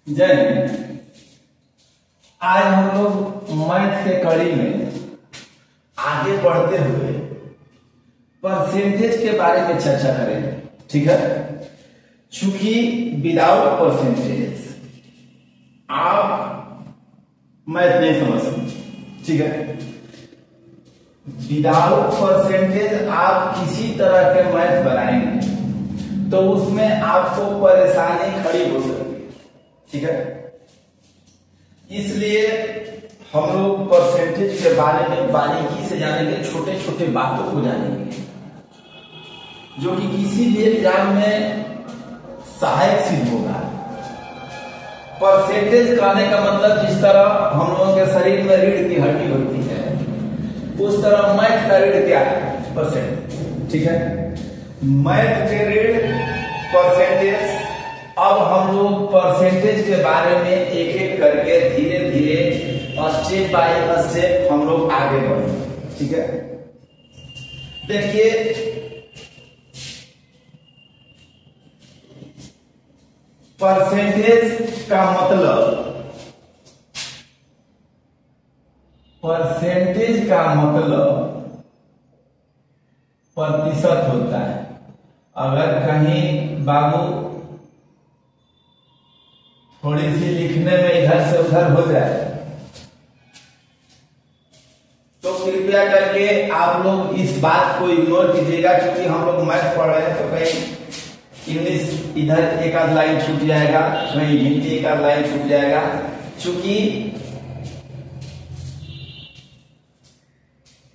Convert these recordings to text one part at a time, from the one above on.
जय हिंद। आज हम लोग मैथ के कड़ी में आगे बढ़ते हुए परसेंटेज के बारे में चर्चा करेंगे। ठीक है, चूंकि विदाउट परसेंटेज आप मैथ नहीं समझ सकते। ठीक है, विदाउट परसेंटेज आप किसी तरह के मैथ बनाएंगे तो उसमें आपको परेशानी खड़ी हो सकती है। ठीक है, इसलिए हम लोग परसेंटेज के बारे में बारीकी से जानेंगे, छोटे छोटे बातों को जानेंगे जो कि किसी भी एग्जाम में सहायक सिद्ध होगा। परसेंटेज कहने का मतलब जिस तरह हम लोगों के शरीर में रीढ़ की हड्डी होती है उस तरह मैथ का रीढ़ क्या है? परसेंट। ठीक है, मैथ के रीढ़ परसेंटेज। अब हम लोग परसेंटेज के बारे में एक एक करके धीरे धीरे स्टेप बाय स्टेप हम लोग आगे बढ़ेंगे। ठीक है, देखिए परसेंटेज का मतलब, परसेंटेज का मतलब प्रतिशत होता है। अगर कहीं बाबू थोड़ी सी लिखने में इधर से उधर हो जाए तो कृपया करके आप लोग इस बात को इग्नोर कीजिएगा, क्योंकि हम लोग मैथ पढ़ रहे हैं तो कहीं इंग्लिश इधर एक आध लाइन छूट जाएगा, कहीं हिंदी एक आध लाइन छूट जाएगा। चूंकि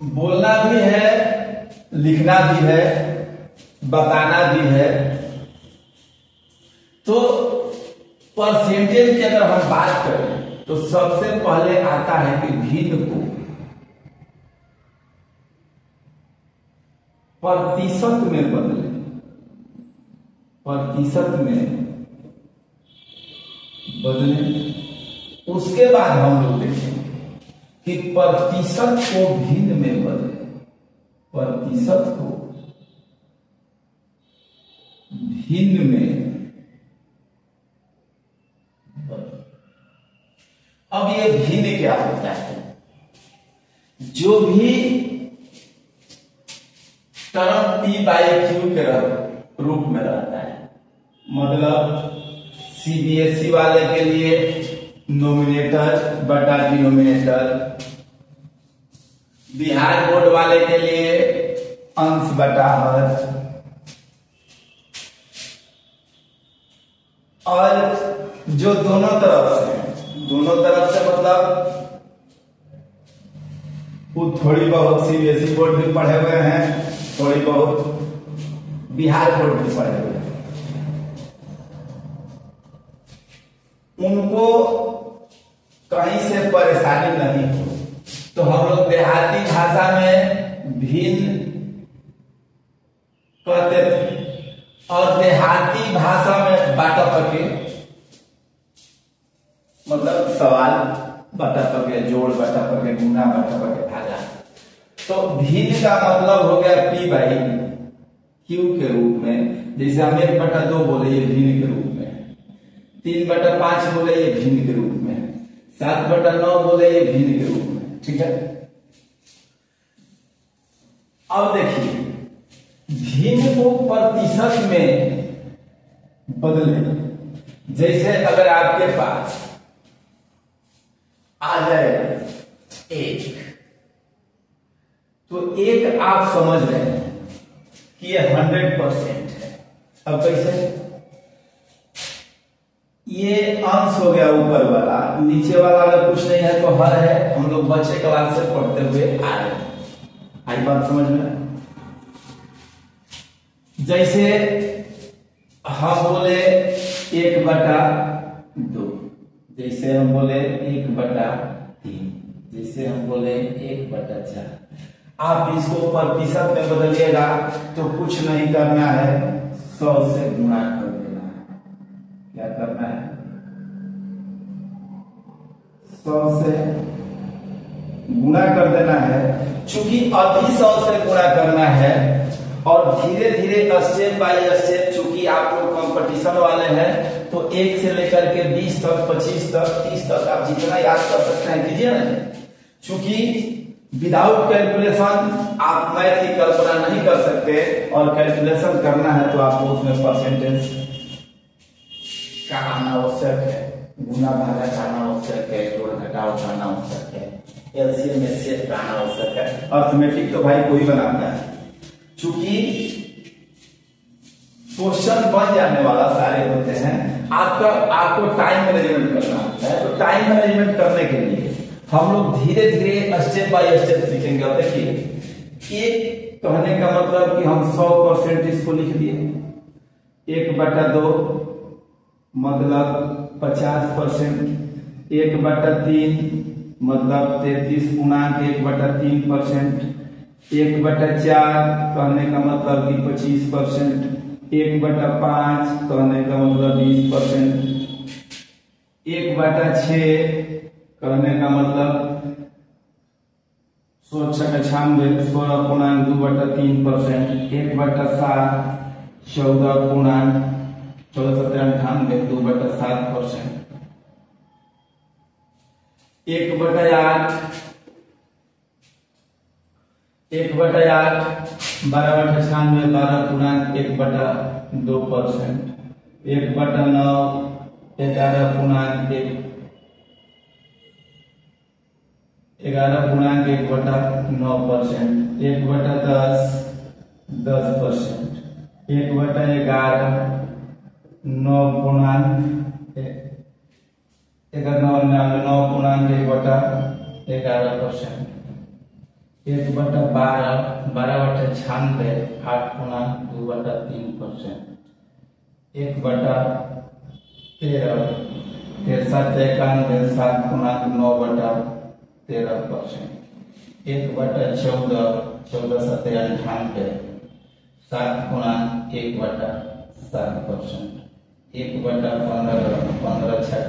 बोलना भी है, लिखना भी है, बताना भी है। तो परसेंटेज की अगर हम बात करें तो सबसे पहले आता है कि भिन्न को प्रतिशत में बदले, प्रतिशत में बदले। उसके बाद हम लोग देखेंगे कि प्रतिशत को भिन्न में बदले, प्रतिशत को भिन्न में। अब ये भिन्न क्या होता है? जो भी टर्म P बाई Q के रूप में रहता है, मतलब CBSE वाले के लिए नोमिनेटर बटा डिनोमिनेटर, बिहार बोर्ड वाले के लिए अंश बटा हर, और जो दोनों तरफ से मतलब वो थोड़ी बहुत CBSE बोर्ड भी पढ़े हुए हैं, थोड़ी बहुत बिहार बोर्ड भी पढ़े हुए हैं, उनको कहीं से परेशानी नहीं हो तो हम लोग देहाती भाषा में भिन्न कहते थे, और देहाती भाषा में बाटा पके मतलब सवाल बटा पके, जोड़ बटा पके, गुना बटा पके, भागा। तो भिन्न का मतलब हो गया P बाई Q के रूप में। जैसे हम 1/2 बोले ये भिन्न के रूप में, 3/5 बोले ये भिन्न के रूप में, 7/9 बोले ये भिन्न के रूप में। ठीक है, अब देखिए भिन्न को प्रतिशत में बदले। जैसे अगर आपके पास आ जाए 1, तो 1 आप समझ रहे हैं कि ये 100% है। अब कैसे? ये अंश हो गया ऊपर वाला, नीचे वाला अगर कुछ नहीं है तो हर है। हम लोग बच्चे क्लास से पढ़ते हुए आ रहे हैं, आई बात समझ में? जैसे हम बोले 1/2, जैसे हम बोले 1/3, जैसे हम बोले 1/4। आप इसको प्रतिशत में बदलिएगा तो कुछ नहीं करना है, 100 से गुणा कर देना है। क्या करना है? 100 से गुणा कर देना है। चूंकि अभी 100 से गुणा करना है और धीरे धीरे स्टेप बाय स्टेप, चूंकि आप लोग कंपटीशन वाले हैं तो 1 से लेकर के 20 तक, 25 तक, 30 तक आप जितना याद कर सकते हैं कीजिए ना। चूंकि विदाउट कैलकुलेशन आप मैथ की कल्पना नहीं कर सकते, और कैलकुलेशन करना है तो आपको उसमें परसेंटेज का आना आवश्यक है, गुना भागा का आना आवश्यक है, जोड़ घटाव का आना आवश्यक है, एलसीएम एचसीएफ का आना आवश्यक है। अर्थमेटिक तो भाई कोई बनाता है। चूंकि क्वेश्चन बन जाने वाला सारे होते हैं, आपको टाइम मैनेजमेंट करना होता है। तो टाइम मैनेजमेंट करने के लिए हम लोग धीरे धीरे स्टेप बाय स्टेप सीखेंगे। और देखिए, एक कहने का मतलब कि हम 100% इसको लिख दिए, 1/2 मतलब 50%, 1/3 मतलब 33.1/3%, 1/4 कहने का मतलब कि 25%, 1/5 कहने का मतलब 20%, 1/6 कहने का मतलब 96.2/3%, 1/7 14.98/2/7%, 1/8 12/98 12.1/2%, 1/9 11.1/9%, 1/10 10%, 1/11 9.1/11%, 1/12 12/96 8.2/3%, 1/13 63.91 7.9/13%, 1/14 14/7 7.1/7%, 1/15 15/6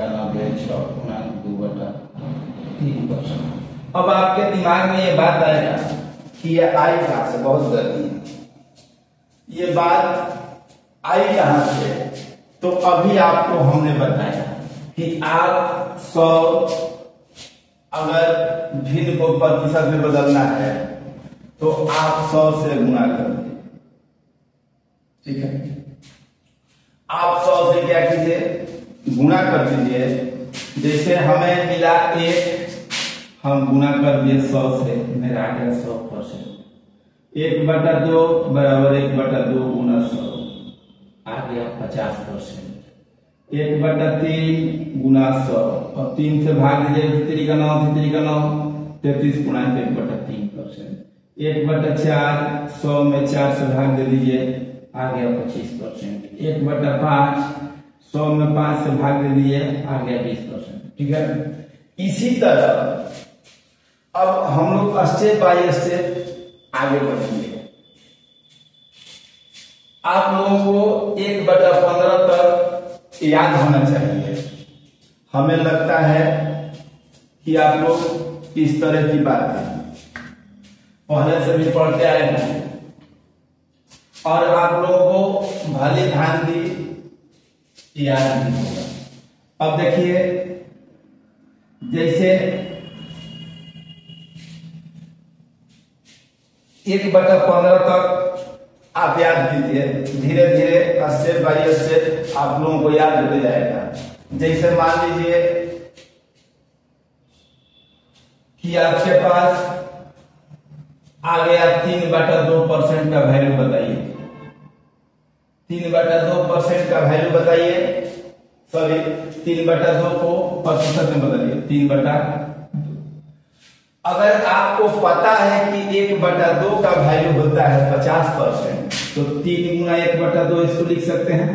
6.2/3%। अब आपके दिमाग में ये बात आएगा कि ये आई कहां से, बहुत जल्दी है ये बात आई कहां से। तो अभी आपको हमने बताया कि आप 100 अगर भिन्न को प्रतिशत में बदलना है तो आप 100 से गुणा कर दीजिए। ठीक है, आप 100 से क्या कीजिए, गुणा कर दीजिए। जैसे हमें मिला 1, हम गुना कर दिए 100 से, मेरा आ गया 100%। 1/2 बराबर 1/2 गुना 100 आ गया 50%। 1/3 गुना 100 और 3 से भाग दीजिए, 3 का 9 33.1/3%। 1/4 100 में 4 से भाग दे दीजिए, आ गया 25%। 1/5 100 में 5 से भाग दे दीजिए, आ गया 20%। ठीक है, इसी तरह अब हम लोग स्टेप बाय स्टेप आगे बढ़ेंगे। आप लोगों को 1/15 तक याद होना चाहिए। हमें लगता है कि आप लोग इस तरह की बातें पहले से भी पढ़ते आए हैं और आप लोगों को भली भांति याद नहीं होगा। अब देखिए, जैसे 1/15 तक आप याद कीजिए, धीरे धीरे स्टेप बाय स्टेप आप लोगों को याद होते जाएगा। जैसे मान लीजिए कि आपके पास आ गया 3/2% का वैल्यू बताइए। 3/2% का वैल्यू बताइए, सॉरी 3/2 को प्रतिशत में बदलिए, 3/2। अगर आपको पता है कि 1/2 का वैल्यू होता है 50%, तो 3 गुना 1/2 इसको लिख सकते हैं।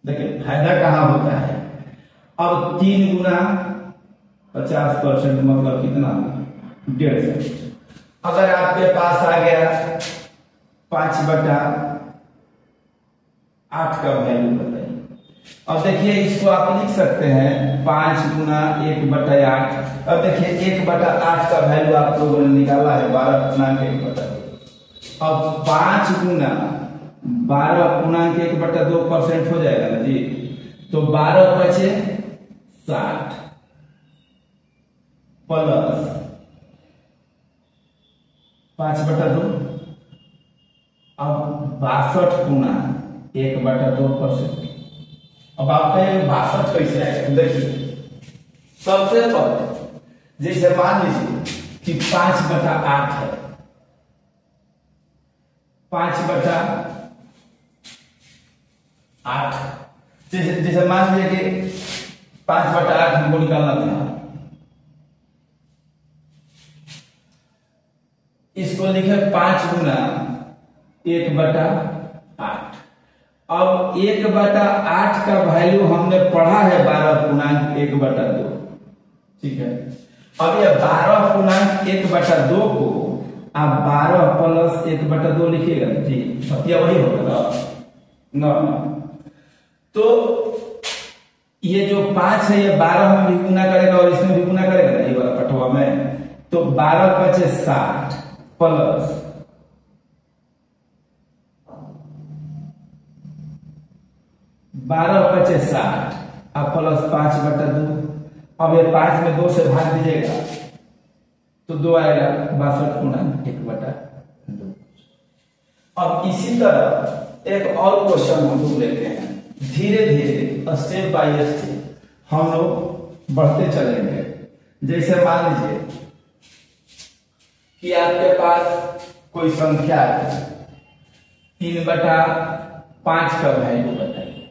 देखिए फायदा कहां होता है। अब 3 गुना 50% मतलब कितना, 150। अगर आपके पास आ गया 5/8 का वैल्यू बताइए। अब देखिए इसको आप लिख सकते हैं 5 गुना 1/8। अब देखिए 1/8 का वैल्यू आप लोगों ने निकाला है 12.1/2। अब 5 गुना 12.1/2% हो जाएगा ना जी। तो 12 बचे 60 प्लस 5/2। अब 62 गुना 1/2%। अब आप कहेंगे 62 कैसे आएगा? देखिए सबसे पहले जैसे मान लीजिए कि 5/8 है, 5/8 जैसे मान लीजिए कि 5/8 हमको निकालना था, इसको लिखे 5 गुना 1/8। अब 1/8 का वैल्यू हमने पढ़ा है 12 × 1/2। ठीक है, अब ये 12 × 1/2 को आप 12 प्लस 1/2 लिखिएगा जी, सत्या वही होगा ना। तो ये जो 5 है ये 12 में भी गुना करेगा और इसमें भी गुना करेगा ना, ये वाला पटवा में। तो 12 बचे 60 प्लस 12 बचे 60 अब प्लस 5/2। अब ये 5 में 2 से भाग दीजिएगा तो 2 आएगा, 62 गुना 1/2। अब इसी तरह एक और क्वेश्चन हम लोग लेते हैं। धीरे धीरे स्टेप बाय स्टेप हम लोग बढ़ते चलेंगे। जैसे मान लीजिए कि आपके पास कोई संख्या है, 3/5 का वैल्यू बताइए।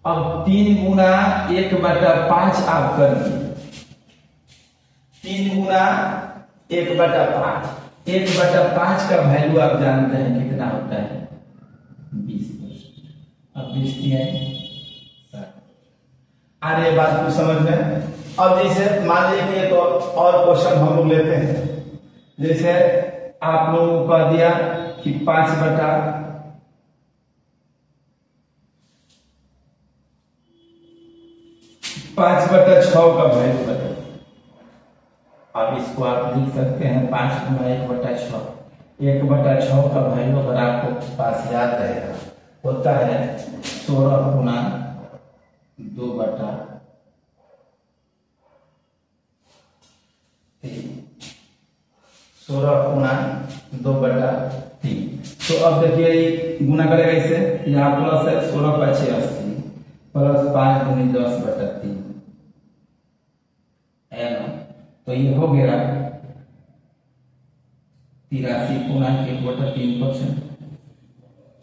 अब 3 गुना 1/5 आप कर दिए, 3 गुना 1/5, 1/5 का वैल्यू आप जानते हैं कितना होता है? 20%। अब 20 दिया है 60। आ रही है बात को समझ में? अब जैसे मान लीजिए कि एक और क्वेश्चन हम लोग लेते हैं। जैसे आप लोगों को कह दिया कि 5/6 का वैल्यू बताइए। अब इसको आप लिख सकते हैं 5 गुना 1/6। 1/6 का वैल्यू अगर आपको पास याद रहेगा होता है 16 गुना 2/3। 16 गुना 2/3। तो अब देखिए गुना करेगा इसे, यहाँ प्लस है 16 × 5 = 80 प्लस 5 × 10/3 है ना। तो ये हो गया 83 गुना 1/3%।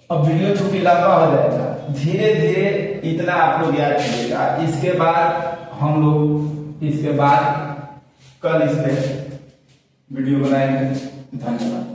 अब वीडियो चूंकि लंबा हो जाएगा, धीरे धीरे इतना आप लोग याद कीजिएगा। इसके बाद हम लोग कल इस पे वीडियो बनाएंगे। धन्यवाद।